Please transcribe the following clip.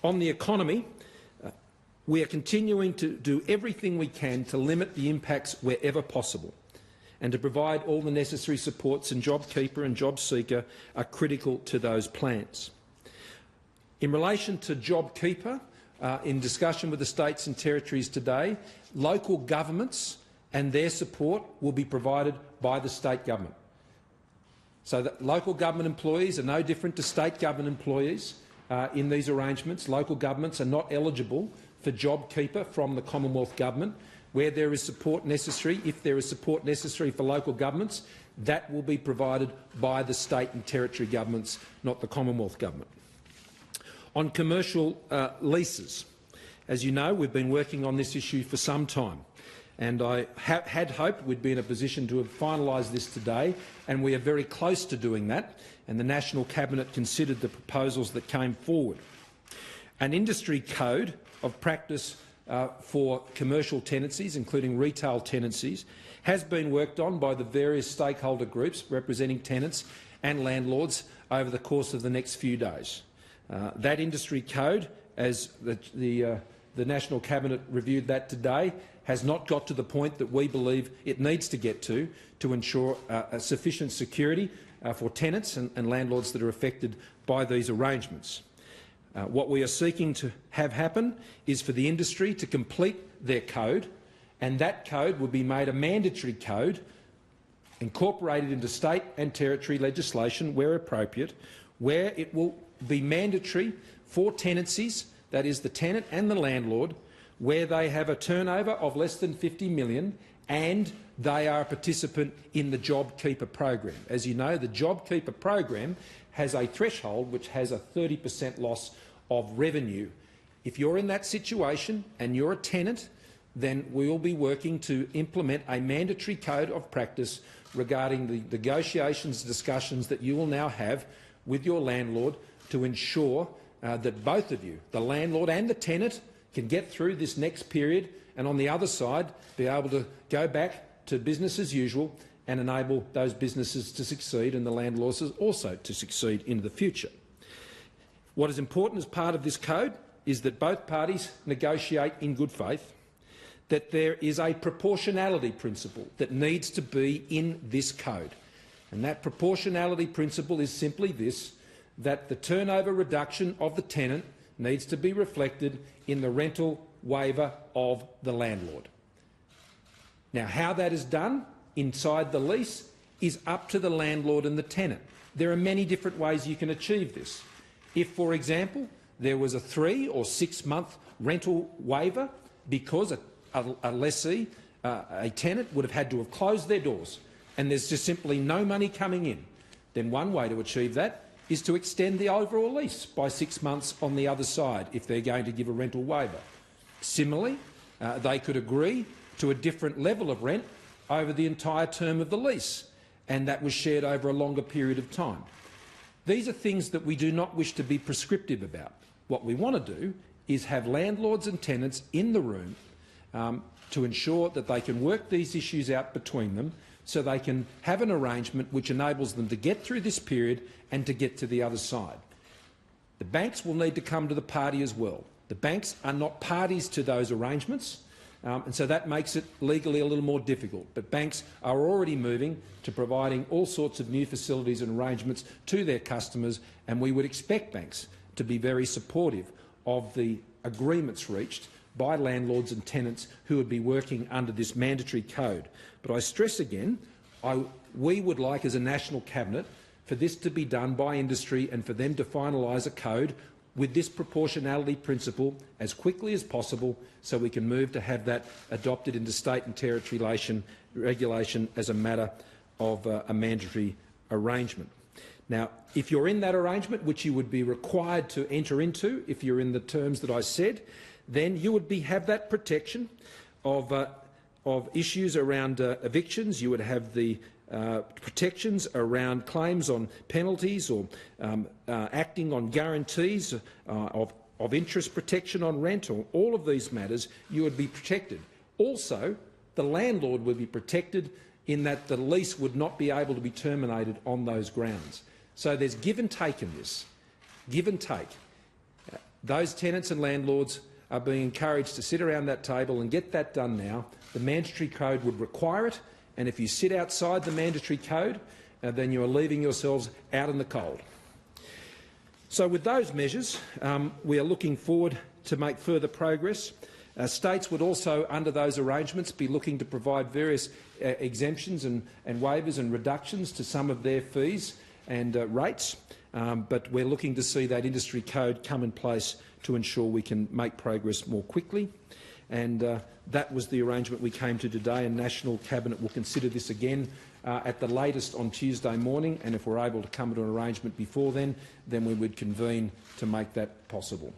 On the economy, we are continuing to do everything we can to limit the impacts wherever possible, and to provide all the necessary supports, and JobKeeper and JobSeeker are critical to those plans. In relation to JobKeeper, in discussion with the states and territories today, local governments and their support will be provided by the state government. So that local government employees are no different to state government employees in these arrangements. Local governments are not eligible for JobKeeper from the Commonwealth Government. Where there is support necessary, if there is support necessary for local governments, that will be provided by the state and territory governments, not the Commonwealth Government. On commercial leases, as you know, we've been working on this issue for some time, and I had hoped we'd be in a position to have finalised this today, and we are very close to doing that, and the National Cabinet considered the proposals that came forward. An industry code of practice for commercial tenancies, including retail tenancies, has been worked on by the various stakeholder groups representing tenants and landlords over the course of the next few days. That industry code, as the National Cabinet reviewed that today, has not got to the point that we believe it needs to get to ensure sufficient security for tenants and landlords that are affected by these arrangements. What we are seeking to have happen is for the industry to complete their code, and that code will be made a mandatory code, incorporated into state and territory legislation where appropriate, where it will be mandatory for tenancies, that is the tenant and the landlord, where they have a turnover of less than $50 million and they are a participant in the JobKeeper program. As you know, the JobKeeper program has a threshold which has a 30% loss of revenue. If you're in that situation and you're a tenant, then we will be working to implement a mandatory code of practice regarding the negotiations, discussions that you will now have with your landlord to ensure that both of you, the landlord and the tenant, can get through this next period and on the other side be able to go back to business as usual and enable those businesses to succeed and the landlords also to succeed into the future. What is important as part of this code is that both parties negotiate in good faith, that there is a proportionality principle that needs to be in this code. And that proportionality principle is simply this, that the turnover reduction of the tenant needs to be reflected in the rental waiver of the landlord. Now, how that is done inside the lease is up to the landlord and the tenant. There are many different ways you can achieve this. If, for example, there was a 3 or 6 month rental waiver because a lessee, a tenant, would have had to have closed their doors and there's just simply no money coming in, then one way to achieve that is to extend the overall lease by 6 months on the other side if they're going to give a rental waiver. Similarly, they could agree to a different level of rent over the entire term of the lease, and that was shared over a longer period of time. These are things that we do not wish to be prescriptive about. What we want to do is have landlords and tenants in the room to ensure that they can work these issues out between them so they can have an arrangement which enables them to get through this period and to get to the other side. The banks will need to come to the party as well. The banks are not parties to those arrangements, and so that makes it legally a little more difficult. But banks are already moving to providing all sorts of new facilities and arrangements to their customers, and we would expect banks to be very supportive of the agreements reached by landlords and tenants who would be working under this mandatory code. But I stress again, we would like as a National Cabinet for this to be done by industry and for them to finalise a code with this proportionality principle as quickly as possible so we can move to have that adopted into state and territory regulation as a matter of a mandatory arrangement. Now, if you're in that arrangement, which you would be required to enter into if you're in the terms that I said, then you would have that protection of issues around evictions. You would have the protections around claims on penalties or acting on guarantees of interest protection on rent, or all of these matters you would be protected. Also, the landlord would be protected in that the lease would not be able to be terminated on those grounds. So there's give and take in this. Give and take. Those tenants and landlords are being encouraged to sit around that table and get that done now. The mandatory code would require it, and if you sit outside the mandatory code, then you are leaving yourselves out in the cold. So with those measures, we are looking forward to make further progress. States would also, under those arrangements, be looking to provide various exemptions and waivers and reductions to some of their fees and rates, but we're looking to see that industry code come in place to ensure we can make progress more quickly. And that was the arrangement we came to today, and National Cabinet will consider this again at the latest on Tuesday morning, and if we're able to come to an arrangement before then we would convene to make that possible.